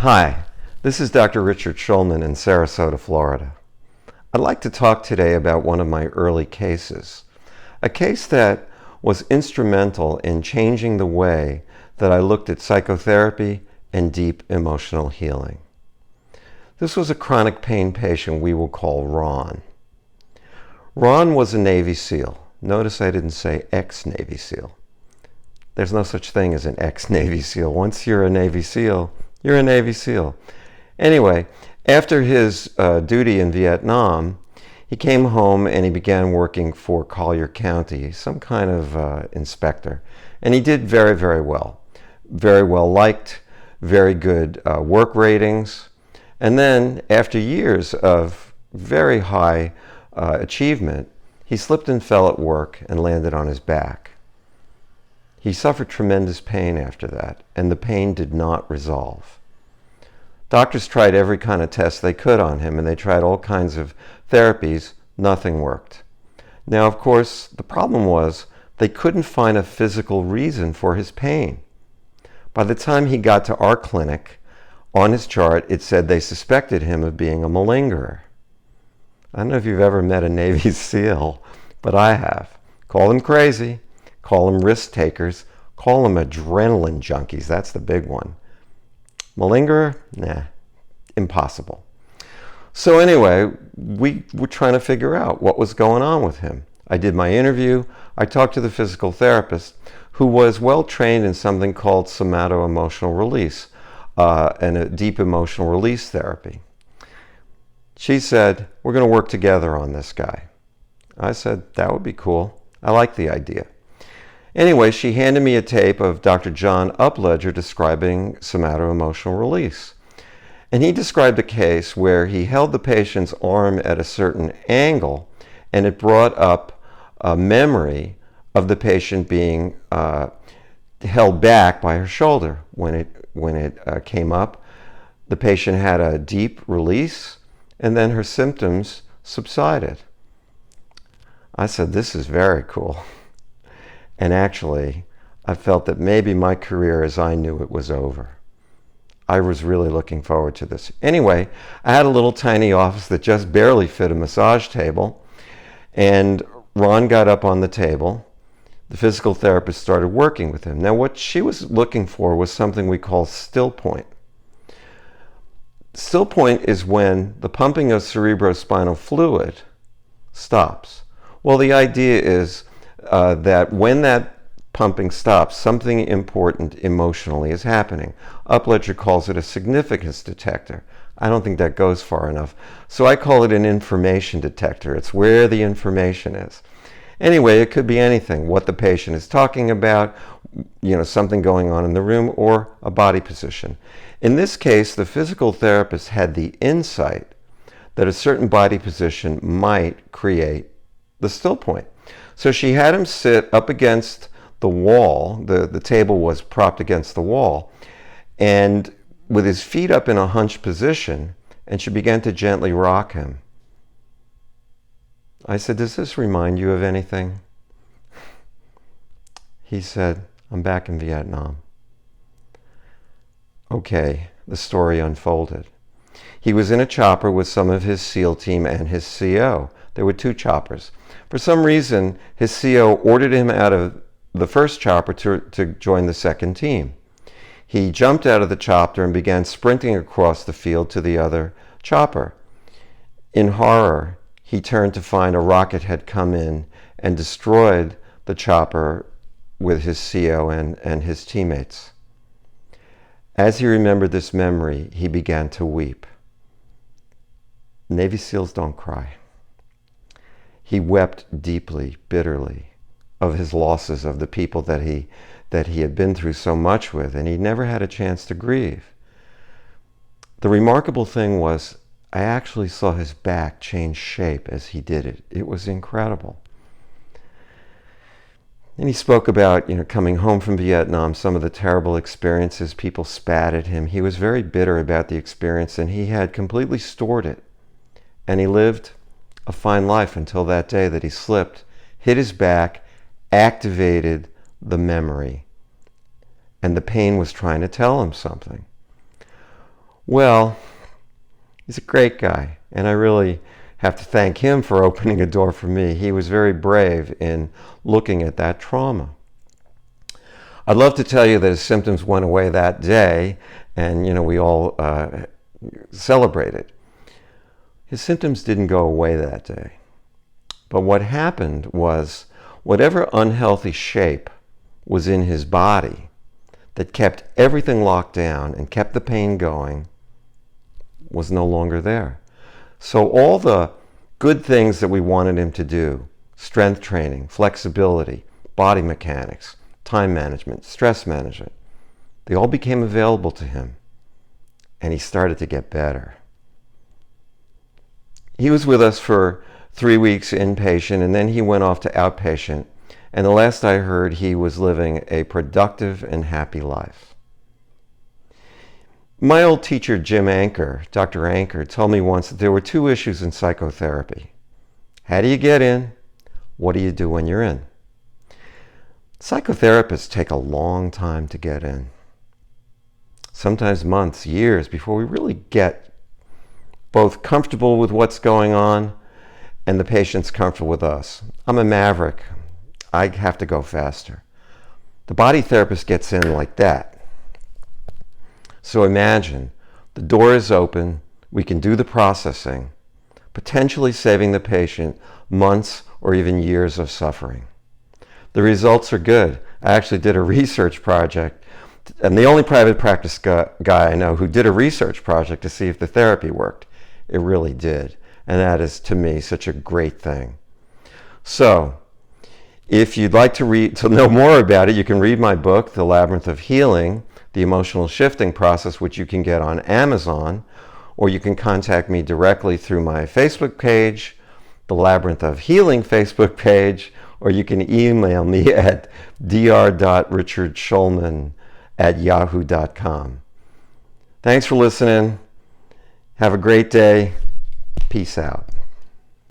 Hi, this is Dr. Richard Schulman in Sarasota, Florida. I'd like to talk today about one of my early cases, a case that was instrumental in changing the way that I looked at psychotherapy and deep emotional healing. This was a chronic pain patient we will call Ron. Ron was a Navy SEAL. Notice I didn't say ex-Navy SEAL. There's no such thing as an ex-Navy SEAL. Once you're a Navy SEAL, you're a Navy SEAL. Anyway, after his duty in Vietnam, he came home and he began working for Collier County, some kind of inspector. And he did very, very well. Very well liked, very good work ratings. And then, after years of very high achievement, he slipped and fell at work and landed on his back. He suffered tremendous pain after that, and the pain did not resolve. Doctors tried every kind of test they could on him, and they tried all kinds of therapies. Nothing worked. Now, of course, the problem was they couldn't find a physical reason for his pain. By the time he got to our clinic, on his chart, it said they suspected him of being a malingerer. I don't know if you've ever met a Navy SEAL, but I have. Call them crazy. Call them risk takers. Call them adrenaline junkies. That's the big one. Malingerer? Nah, impossible. So anyway, we were trying to figure out what was going on with him. I did my interview. I talked to the physical therapist, who was well trained in something called somato-emotional release and a deep emotional release therapy. She said, we're going to work together on this guy. I said, that would be cool. I like the idea. Anyway, she handed me a tape of Dr. John Upledger describing somato-emotional release. And he described a case where he held the patient's arm at a certain angle, and it brought up a memory of the patient being held back by her shoulder. When it came up, the patient had a deep release, and then her symptoms subsided. I said, this is very cool. And actually, I felt that maybe my career as I knew it was over. I was really looking forward to this. Anyway, I had a little tiny office that just barely fit a massage table, and Ron got up on the table. The physical therapist started working with him. Now, what she was looking for was something we call still point. Still point is when the pumping of cerebrospinal fluid stops. Well, the idea is that when that pumping stops, something important emotionally is happening. Upledger calls it a significance detector. I don't think that goes far enough. So I call it an information detector. It's where the information is. Anyway, it could be anything, what the patient is talking about, something going on in the room, or a body position. In this case, the physical therapist had the insight that a certain body position might create the still point. So she had him sit up against the wall. The table was propped against the wall, and with his feet up in a hunched position, and she began to gently rock him. I said, does this remind you of anything? He said, I'm back in Vietnam. Okay, the story unfolded. He was in a chopper with some of his SEAL team and his CO. There were two choppers. For some reason, his CO ordered him out of the first chopper to join the second team. He jumped out of the chopper and began sprinting across the field to the other chopper. In horror, he turned to find a rocket had come in and destroyed the chopper with his CO and his teammates. As he remembered this memory, he began to weep. Navy SEALs don't cry. He wept deeply, bitterly, of his losses, of the people that he had been through so much with, and he never had a chance to grieve. The remarkable thing was, I actually saw his back change shape as he did it. It was incredible. And he spoke about, coming home from Vietnam, some of the terrible experiences. People spat at him. He was very bitter about the experience, and he had completely stored it. And he lived a fine life until that day that he slipped, hit his back, activated the memory, and the pain was trying to tell him something. Well, he's a great guy, and I really have to thank him for opening a door for me. He was very brave in looking at that trauma. I'd love to tell you that his symptoms went away that day, and we all celebrated. His symptoms didn't go away that day. But what happened was whatever unhealthy shape was in his body that kept everything locked down and kept the pain going was no longer there. So all the good things that we wanted him to do, strength training, flexibility, body mechanics, time management, stress management, they all became available to him, and he started to get better. He was with us for 3 weeks inpatient, and then he went off to outpatient, and the last I heard, he was living a productive and happy life. My old teacher, Jim Anker, Dr. Anker, told me once that there were 2 issues in psychotherapy. How do you get in? What do you do when you're in? Psychotherapists take a long time to get in. Sometimes months, years, before we really get both comfortable with what's going on and the patient's comfortable with us. I'm a maverick. I have to go faster. The body therapist gets in like that. So imagine, the door is open, we can do the processing, potentially saving the patient months or even years of suffering. The results are good. I actually did a research project, and the only private practice guy I know who did a research project to see if the therapy worked. It really did. And that is, to me, such a great thing. So, if you'd like to know more about it, you can read my book, The Labyrinth of Healing, The Emotional Shifting Process, which you can get on Amazon, or you can contact me directly through my Facebook page, the Labyrinth of Healing Facebook page, or you can email me at dr.richardshulman@yahoo.com. Thanks for listening. Have a great day. Peace out.